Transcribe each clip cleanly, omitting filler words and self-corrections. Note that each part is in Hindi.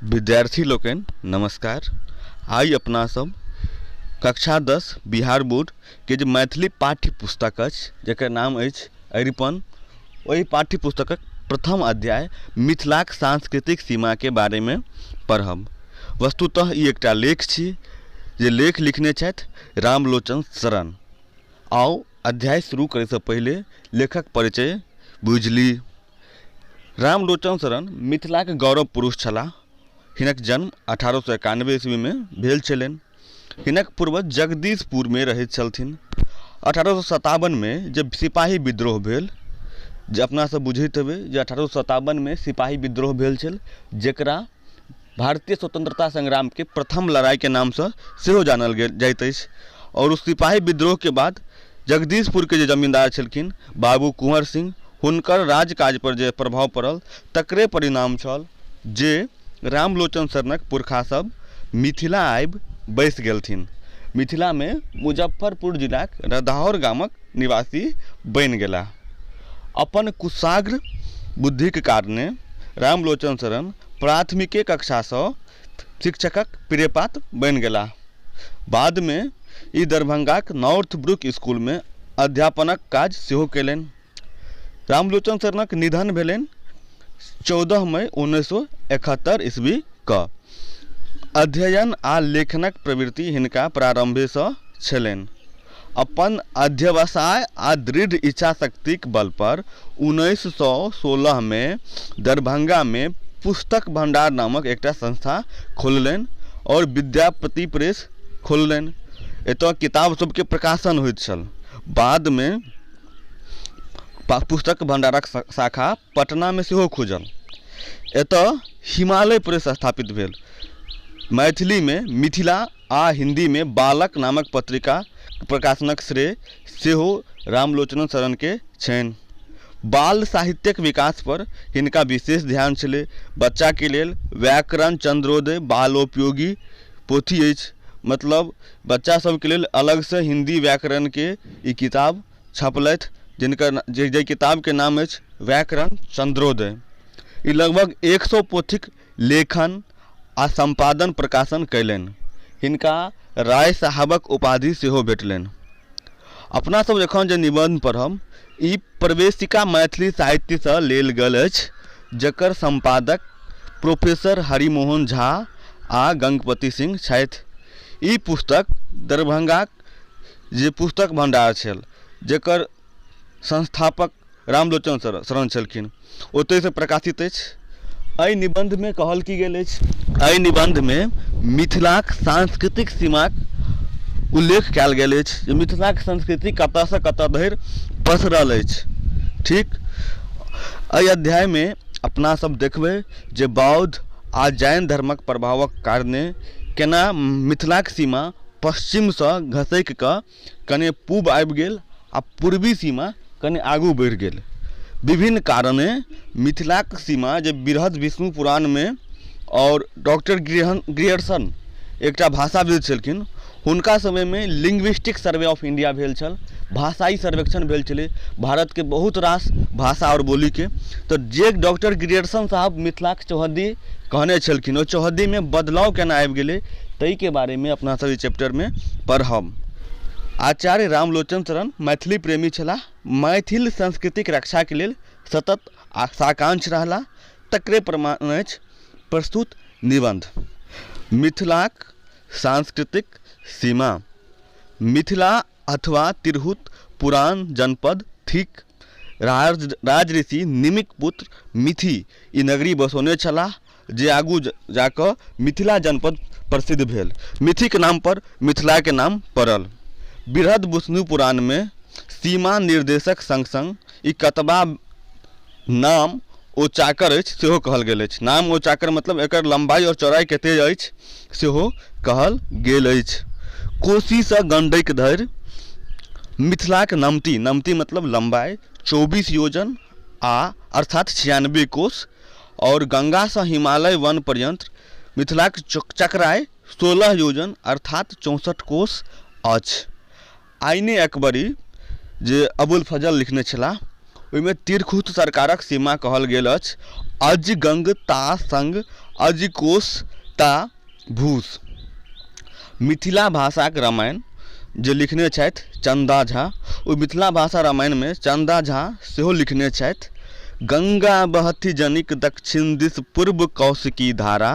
विद्यार्थी लोकन नमस्कार। आई अपना सब कक्षा 10 बिहार बोर्ड के जो मैथिली पाठ्य पुस्तक अछि जकर नाम अछि अरिपन, वही पाठ्य पुस्तकक प्रथम अध्याय मिथिलाक सांस्कृतिक सीमा के बारे में पढ़ब। वस्तुतः ई एकटा लेख छी जे लेख लिखने छथि रामलोचन शरण। आओ अध्याय शुरू करे से पहले लेखक परिचय बुझि ली। रामलोचन शरण मिथिलाक गौरव पुरुष छलाह। हिनक जन्म 1891 ईस्वी में भेल छलनि। हिनक पूर्वज जगदीशपुर में रहैत छलथिन। 1857 में जब सिपाही विद्रोह भेल, जे अपना सब बुझैत हेबै जे 1857 में सिपाही विद्रोह भेल छल, जेकरा भारतीय स्वतंत्रता संग्राम के प्रथम लड़ाई के नाम से सेहो जानल जाइत अछि। और उस सिपाही विद्रोह के बाद जगदीशपुर के जे जमींदार छलखिन बाबू कुंवर सिंह, हुनकर राजकाज पर जे प्रभाव पड़ल तकरे परिणाम छल जे रामलोचन शरणक पुरखा सब मिथिला आबि बैस गेलथिन। मिथिला में मुजफ्फरपुर जिलाक रदहौर गामक निवासी बनि गेलाह। अपन कुशाग्र बुद्धि के कारणे रामलोचन शरण प्राथमिके कक्षा से शिक्षकक प्रियपात्र बनि गेलाह। बाद में ई दरभंगाक नॉर्थ ब्रुक स्कूल में अध्यापनक काज सेहो केलनि। रामलोचन शरणक निधन भेलनि 14 मई 1971 ईस्वी क। अध्ययन आ लेखनक प्रवृत्ति हिनका प्रारंभे से छलनि। अपन अध्यवसाय आ दृढ़ इच्छा शक्तिक बल पर 1916 में दरभंगा में पुस्तक भंडार नामक एकटा संस्था खोललनि और विद्यापति प्रेस खोललनि। एतऽ किताब सबके प्रकाशन होइत छल। बाद में पुस्तक भंडारक शाखा पटना में सेहो खुजल। एतऽ हिमालय प्रेस स्थापित भेल। मैथिली में मिथिला आ हिंदी में बालक नामक पत्रिका प्रकाशनक श्रेय सेहो रामलोचन शरण के छनि। बाल साहित्यक विकास पर हिनका विशेष ध्यान छलै। बच्चा के लेल व्याकरण चंद्रोदय बालोपयोगी पोथी अछि, मतलब बच्चा सब के लेल अलग से हिंदी व्याकरण के ई किताब छपलथि, जिनकर जे किताब के नाम अछि व्याकरण चंद्रोदय। ई लगभग 100 पोथीक लेखन आ संपादन प्रकाशन कयलनि। हिनका राय साहबक उपाधि सेहो भेटलनि। अपना सब एखन जे निबंध पढ़ब ई प्रवेशिका मैथिली साहित्य से लेल गेल अछि, जकर संपादक प्रोफेसर हरिमोहन झा आ गंगपति सिंह छथि। ई पुस्तक दरभंगाक जे पुस्तक भंडार छल, जेकर संस्थापक रामलोचन शरण छलखिन, ओतय से प्रकाशित अछि। एहि निबंध में कहल की गेल अछि, एहि निबंध में मिथिलाक सांस्कृतिक सीमाक उल्लेख कयल गेल अछि, जे मिथिलाक संस्कृति कतऽ से कतऽ धरि पसरल अछि। ठीक, एहि अध्याय में अपना सब देखबै जे बौद्ध आ जैन धर्मक प्रभावक कारणे केना मिथिलाक सीमा पश्चिम से घसकि कऽ कने पूब आबि गेल आ पूर्वी सीमा कने आगू बढ़ि गेल। विभिन्न कारणे मिथिलाक सीमा जे बृहद विष्णु पुराण में और डॉक्टर ग्रियर्सन एकटा भाषाविद छलखिन, हुनका समय में लिंग्विस्टिक सर्वे ऑफ इंडिया भेल छल, भाषाई सर्वेक्षण भेल छलै भारत के बहुत रास भाषा और बोली के। तो जे डॉक्टर ग्रियर्सन साहब मिथिलाक चौहद्दी कहने छलखिन, ओ चौहद्दी में बदलाव केना आबि गेलै ताहि के बारे में अपना सब ई चैप्टर में पढ़ब। आचार्य रामलोचन शरण मैथिली प्रेमी छलाह। मैथिल संस्कृतिक रक्षा के लेल सतत साकांक्ष रहला। तकरे प्रमाण अछि प्रस्तुत निबंध। मिथिलाक सांस्कृतिक सीमा। मिथिला अथवा तिरहुत पुरान जनपद थिक। राज ऋषि निमिक पुत्र मिथि ई नगरी बसौने छलाह, जे आगू जाकऽ मिथिला जनपद प्रसिद्ध भेल। मिथि के नाम पर मिथिला के नाम पड़ल। बृहद विष्णु पुराण में सीमा निर्देशक संग संग ई कतबा नाम ओ चाकर अछि सेहो कहल गेल अछि। नाम ओ चाकर मतलब एकर लंबाई और चौड़ाई कते अछि सेहो कहल गेल अछि। कोशी से गंडक धरि मिथिलाक नमती, नमती मतलब लंबाई 24 योजन आ अर्थात 96 कोस, और गंगा से हिमालय वन पर्यंत मिथिलाक चक्राय 16 योजन अर्थात 64 कोस अछि। आइने अकबरी जे अबुल फजल लिखने छलाह, ओहिमे तिरहुत सरकारक सीमा कहल गेल अछि। अज गंग ता संग अजिकोष ता भूष। मिथिला भाषाक रामायण जे लिखने छथि चन्दा झा, ओ मिथिला भाषा रामायण में चन्दा झा सेहो लिखने छथि। गंगा बहति जनिक दक्षिण दिस पूर्व कौशिकी धारा,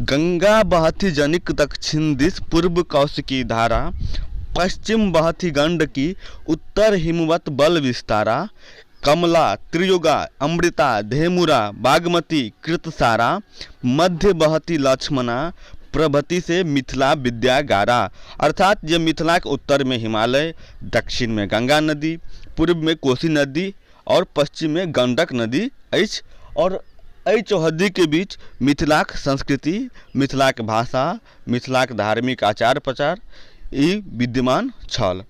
गंगा बहति जनिक दक्षिण दिस पूर्व कौशिकी धारा, पश्चिम बहति गंडकी उत्तर हिमवत बल विस्तारा, कमला त्रियुगा अमृता धेमुरा बागमती कृतसारा, मध्य बहति लक्ष्मणा प्रभति से मिथिला विद्यागारा। अर्थात जे मिथिला के उत्तर में हिमालय, दक्षिण में गंगा नदी, पूर्व में कोसी नदी और पश्चिम में गंडक नदी अछि। और एहि चौहद्दी के बीच मिथिलाक संस्कृति, मिथिलाक भाषा, मिथिलाक धार्मिक आचार प्रचार ई विद्यमान छल।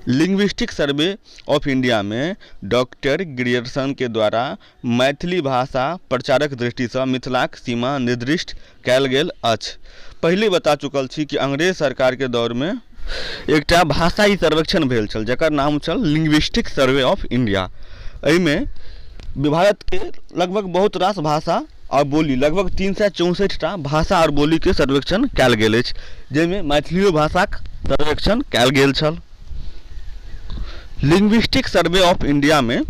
लिंग्विस्टिक सर्वे ऑफ इंडिया में डॉक्टर ग्रियर्सन के द्वारा मैथिली भाषा प्रचारक दृष्टि से मिथिलाक सीमा निर्दिष्ट कयल गेल अछि। पहले बता चुकल छी कि अंग्रेज सरकार के दौर में एकटा भाषाई सर्वेक्षण भेल छल जकर नाम छल लिंग्विस्टिक सर्वे ऑफ इंडिया। एहिमे भारत के लगभग बहुत रास भाषा और बोली, लगभग 364टा भाषा और बोली के सर्वेक्षण कयल गेल अछि, जाहिमे मैथिलियो भाषाक सर्वेक्षण कयल गेल छल। लिंग्विस्टिक सर्वे ऑफ इंडिया में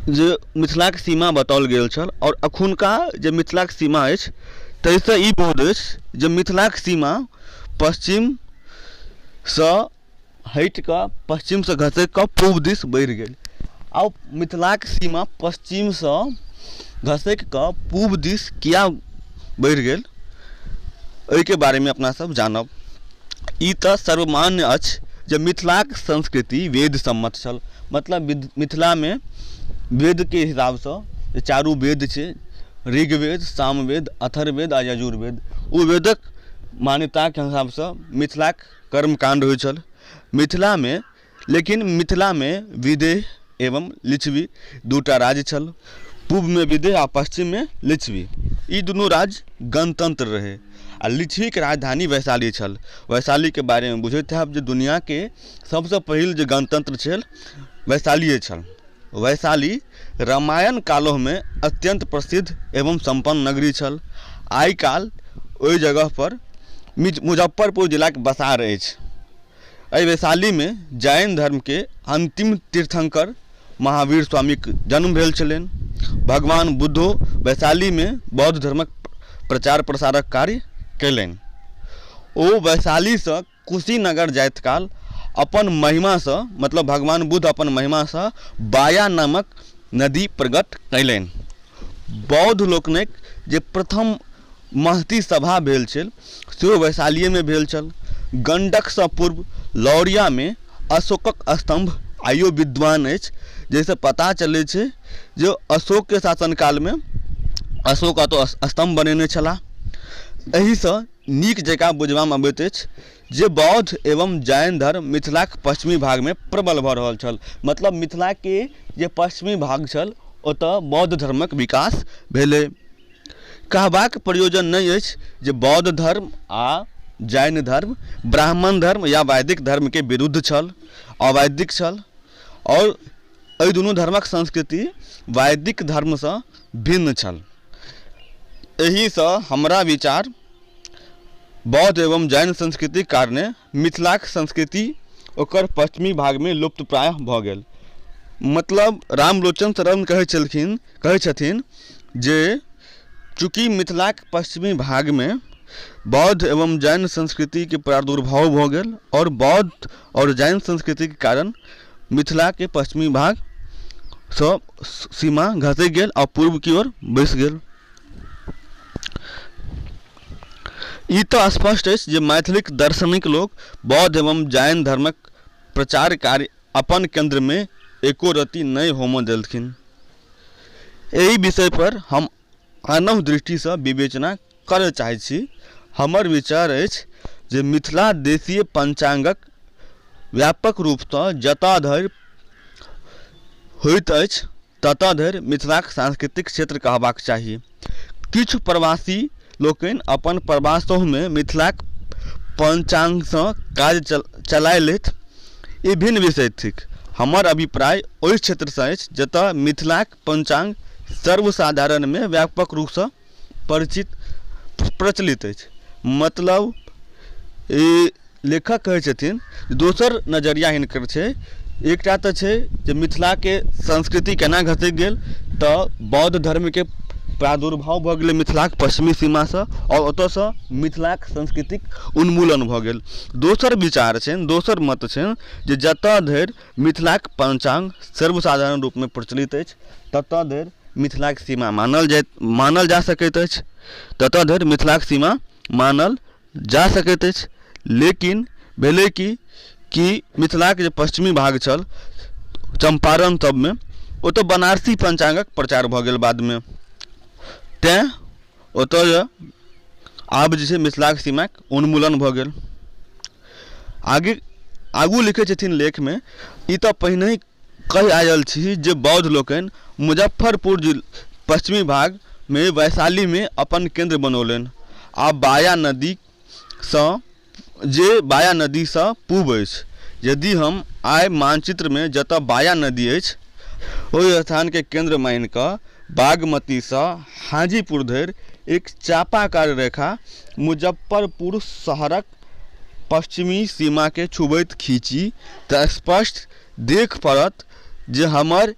जे मिथिलाक सीमा बताओल गेल छल और अखुनका जे मिथिलाक सीमा अछि ताहिसँ ई बोध अछि जे मिथिलाक सीमा पश्चिम से हटि कऽ, पश्चिम से घसकि कऽ पूर्व दिस बढ़ि गेल। आब मिथिलाक सीमा पश्चिम से घसकि कऽ पूर्व दिस किया बढ़ि गेल, एहिके बारे में अपना सब जानब। ई तऽ सर्वमान्य अछि जे मिथिलाक संस्कृति वेद सम्मत छल। मतलब मिथिला में वेद के हिसाब से चारू वेद छै, ऋग्वेद, सामवेद, अथर्ववेद आ यजुर्वेद, ओ वेदक मान्यता के हिसाब से मिथिलाक कर्मकांड होइ छल मिथिला में। लेकिन मिथिला में विदेह एवं लिच्छवी दूटा राज्य छल। पूर्व में विदेह आ पश्चिम में लिच्छवी। ई दुनू राज्य गणतंत्र रहे आ लिच्छवी के राजधानी वैशाली छल। वैशाली के बारे में बुझैत हैब जे दुनिया के सबसे पहिल जे गणतंत्र छल वैशालिए छल। वैशाली रामायण कालों में अत्यंत प्रसिद्ध एवं संपन्न नगरी छल। आइ काल ओहि जगह पर मुजफ्फरपुर जिला के बसार अछि। एहि वैशाली में जैन धर्म के अंतिम तीर्थंकर महावीर स्वामी के जन्म भेल छलनि। भगवान बुद्धो वैशाली में बौद्ध धर्मक प्रचार प्रसारक कार्य कयलनि। ओ वैशाली से कुशीनगर जाइत काल अपन महिमा से, मतलब भगवान बुद्ध अपन महिमा से बाया नामक नदी प्रकट कयलनि। बौद्ध लोकनिक जे प्रथम महती सभा भेल छल सेहो वैशालिए में भेल छल। गंडक से पूर्व लौरिया में अशोकक स्तंभ आइयो विद्वान अछि, जैसे पता चले छै जो अशोक के शासनकाल में अशोक तो स्तंभ बनेने छलाह। एहि से नीक जकाँ बुझबा में अबैत अछि जे बौद्ध एवं जैन धर्म मिथिलाक पश्चिमी भाग में प्रबल भऽ रहल छल। मतलब मिथिला के जे पश्चिमी भाग छल ओतऽ बौद्ध धर्मक विकास भेलै। कहबाक प्रयोजन नहि अछि जे बौद्ध धर्म आ जैन धर्म ब्राह्मण धर्म या वैदिक धर्म के विरुद्ध छल, अवैदिक छल। और एहि दुनू धर्मक संस्कृति वैदिक धर्म से भिन्न छल। एहि से हमरा विचार बौद्ध एवं जैन संस्कृति कारणे मिथिलाक संस्कृति ओकर पश्चिमी भाग में लुप्त प्राय भऽ गेल। मतलब रामलोचन शरण कहै छथिन जे चूँकि मिथिलाक पश्चिमी भाग में बौद्ध एवं जैन संस्कृति के प्रादुर्भाव भऽ गेल और बौद्ध और जैन संस्कृति के कारण मिथिला के पश्चिमी भाग से सीमा घसकि गेल और पूर्व की ओर बैसि गेल। ई तो स्पष्ट अछि जे मैथिलिक दार्शनिक लोग बौद्ध एवं जैन धर्मक प्रचार कार्य अपन केंद्र में एको रत्ती नहि होमय देलखिन। एहि विषय पर हम मानव दृष्टि से विवेचना करय चाहै छी। हमर विचार अछि जे मिथिला देशीय पंचांगक व्यापक रूप से जतऽ धरि होइत अछि ततऽ धरि मिथिलाक सांस्कृतिक क्षेत्र कहबाक चाही। किछु प्रवासी लोकनि अपन प्रवासों में मिथिलाक पंचांग से काज चलाय लेथ, ई भिन्न विषय थिक। हमर अभिप्राय ओहि क्षेत्र से अछि जतऽ मिथिलाक पंचांग सर्वसाधारण में व्यापक रूप से प्रचलित अछि। मतलब ई लेखक कहै छथिन दोसर नजरिया हिनकर छै। एकटा तऽ छै जे मिथिलाके संस्कृति केना घसि गेल, तऽ बौद्ध धर्मके प्रादुर्भाव भऽ गेलै मिथिलाक पश्चिमी सीमासँ, आओर ओतऽसँ मिथिलाक संस्कृतिक उन्मूलन भऽ गेल। दोसर विचार छनि, दोसर मत छनि जे जतऽ धरि मिथिलाक पंचांग सर्वसाधारण रूपमे प्रचलित अछि ततऽ धरि मिथिलाक सीमा मानल जा सकैत अछि, ततऽ धरि मिथिलाक सीमा मानल जा सकैत अछि। लेकिन भेलै कि मिथिलाके जे पश्चिमी भाग छल चंपारण सबमे, ओतऽ बनारसी पंचांगक प्रचार भऽ गेल बादमे, तेँ ओतऽ आब जे छै मिथिलाक सीमाक उन्मूलन भऽ गेल। आगू लिखै छथिन लेखमे, ई तऽ पहिने ही कहि आयल छी जे बौद्ध लोकनि मुजफ्फरपुर पश्चिमी भागमे वैशालीमे अपन केंद्र बनौलनि, आ बाया नदीसँ पूब अछि। यदि हम आइ मानचित्रमे जतऽ बाया नदी अछि ओहि स्थानके केंद्र मानि कऽ बागमतीसँ हाजीपुर धरि एक चापाकार रेखा मुजफ्फरपुर शहरक पश्चिमी सीमाके छुबैत खींची तऽ स्पष्ट देख पड़त जे हमर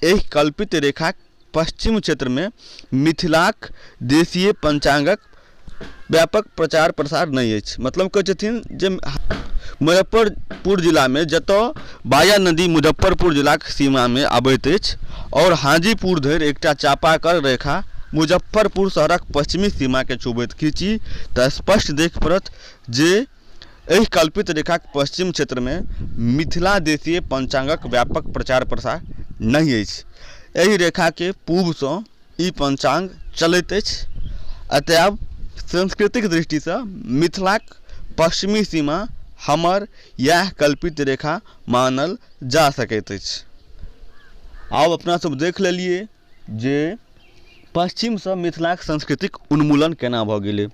एहि कल्पित रेखाक पश्चिम क्षेत्रमे मिथिलाक देशीय पंचांगक व्यापक प्रचार प्रसार नहीं अछि। मतलब कहै छथिन जे मुजफ्फरपुर जिलामे जतऽ बाया नदी मुजफ्फरपुर जिलाक सीमामे आबैत अछि और हाजीपुर धरि एकटा चापाकल रेखा मुजफ्फरपुर शहरक पश्चिमी सीमाके छुबैत खींची तऽ स्पष्ट देख पड़त जे एहि कल्पित रेखाक पश्चिम क्षेत्रमे मिथिला देशीय पंचांगक व्यापक प्रचार प्रसार नहीं अछि। एहि रेखाके पूर्वसँ ई पंचांग चलैत अछि, अतएव सांस्कृतिक दृष्टिसँ मिथिलाक पश्चिमी सीमा हमर यह कल्पित रेखा मानल जा सकैत अछि। आब अपना सब देख लेलिए जे पश्चिमसँ मिथिलाक संस्कृतिक उन्मूलन केना भऽ गेलै।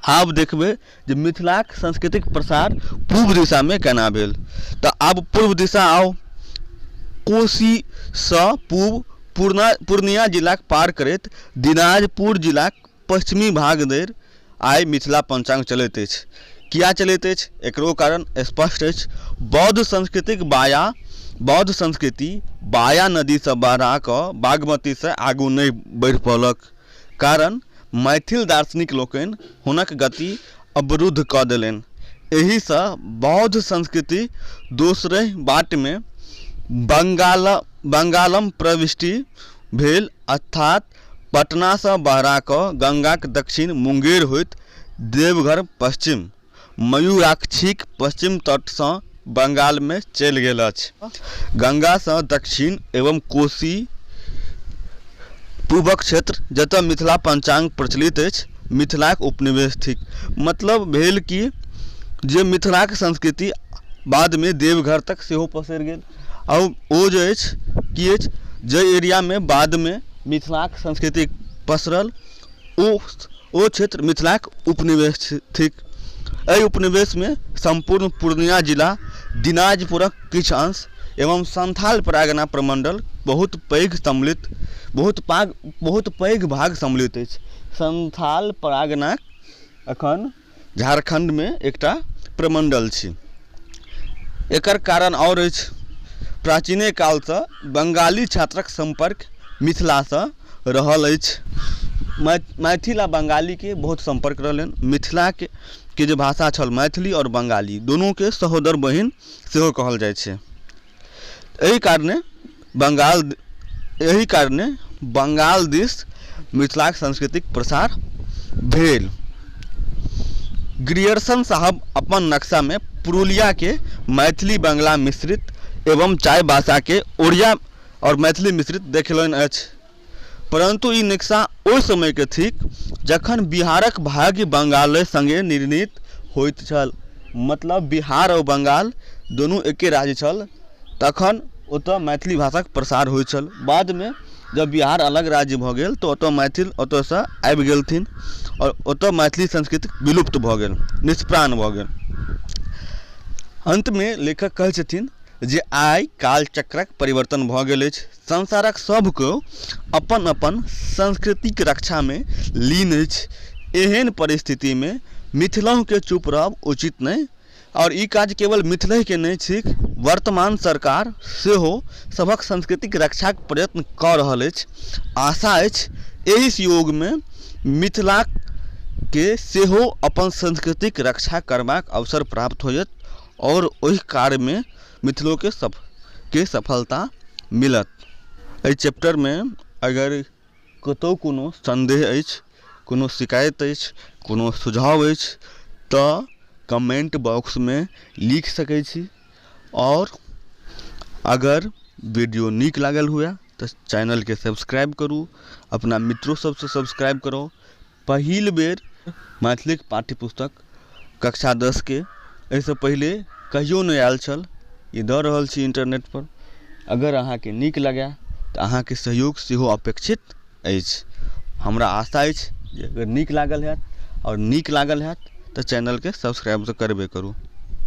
आब देखबै जे मिथिलाक संस्कृतिक प्रसार पूर्व दिशामे केना भेल। तऽ आब पूर्व दिशा आओ, कोशीसँ पूर्व पूर्णिया जिलाक पार करैत दिनाजपुर जिलाक पश्चिमी भाग धरि आइ मिथिला पंचांग चलैत अछि। किया चलैत अछि एकरो कारण स्पष्ट अछि। बौद्ध संस्कृति बाया नदीसँ बढ़ा कऽ बागमतीसँ आगू नहि बढ़ि पौलक, कारण मैथिल दार्शनिक लोकनि हुनक गति अवरुद्ध कऽ देलनि। एहिसँ बौद्ध संस्कृति दोसरे बाटमे बंगालम प्रविष्टि भेल, अर्थात पटनासँ बहरा कऽ गंगाक दक्षिण मुंगेर होइत देवघर पश्चिम मयूराक्षीक पश्चिम तटसँ बंगालमे चलि गेल अछि। गंगासँ दक्षिण एवं कोशी पूबक क्षेत्र जतऽ मिथिला पंचांग प्रचलित अछि, मिथिलाक उपनिवेश थिक। मतलब भेल कि जे मिथिलाक संस्कृति बादमे देवघर तक सेहो पसरि गेल। और ओ जे अछि कि अछि जाहि एरियामे बादमे मिथिलाक संस्कृति पसरल ओ क्षेत्र मिथिलाक उपनिवेश थिक। एहि उपनिवेशमे संपूर्ण पूर्णिया जिला, दिनाजपुरक किछु अंश एवं संथाल परगना प्रमंडल बहुत पैघ भाग सम्मिलित अछि। संथाल परगना एखन झारखंडमे एकटा प्रमंडल छी। एकर कारण और अछि, प्राचीने कालसँ बंगाली छात्रक संपर्क मिथिलासँ रहल अछि। मैथिल आ बंगालीके बहुत संपर्क रहलनि। मिथिलाके जे भाषा छल मैथिली और बंगाली दुनूके सहोदर बहिन सेहो कहल जाइ छै। एहि कारणे बंगाल दिस मिथिलाक सांस्कृतिक प्रसार भेल। ग्रियर्सन साहब अपन नक्शामे पुरुलियाके मैथिली बंगला मिश्रित एवं चाय भाषाके ओड़िया और मैथिली मिश्रित देखलनि अछि। परंतु ई नक्शा ओहि समयके थिक जखन बिहारक भाग्य बंगाल संगे निर्णीत होइत छल। मतलब बिहार और बंगाल दुनू एके राज्य छल, तखन ओतऽ मैथिली भाषाक प्रसार होइत छल। बादमे जब बिहार अलग राज्य भऽ गेल तऽ ओतऽ मैथिल ओतऽसँ आबि गेलथिन और ओतऽ मैथिली संस्कृति विलुप्त भऽ गेल, निष्प्राण भऽ गेल। अंतमे लेखक कहै छथिन जे आइ कालचक्रक परिवर्तन भऽ गेल अछि। संसारक सबके अपन अपन संस्कृतिक रक्षा में लीन अछि। एहन परिस्थिति में मिथिलाओं के चुप रहब उचित नहीं, और ई काज केवल मिथिले के नहीं थिक, वर्तमान सरकार सेहो सभक संस्कृतिक रक्षाक प्रयत्न कऽ रहल अछि। आशा अछि एहि योग में मिथिला के सेहो अपन संस्कृतिक रक्षा करबाक अवसर प्राप्त होयत और ओहि कार्य में मिथिलो के सफलता मिलत। एहि चैप्टर में अगर कतौ कोनो संदेह अछि, कोनो शिकायत अछि, कोनो सुझाव अछि तऽ कमेंट बॉक्स में लिख सकै छी। और अगर वीडियो नीक लागल हुए तो चैनल के सब्सक्राइब करू, अपना मित्रों सबसे सब्सक्राइब करो। पहिल बेर मैथिली पाठ्यपुस्तक कक्षा 10 के एहिसँ पहिले कहियो नहीं आयल छल, ई दऽ रहल छी इंटरनेट पर। अगर अहाँके नीक लगे तऽ अहाँके सहयोग सेहो अपेक्षित अछि। हमरा आशा अछि जे अगर नीक लागल हैत और नीक लागल हैत तऽ चैनल के सब्सक्राइब तऽ करबे करू।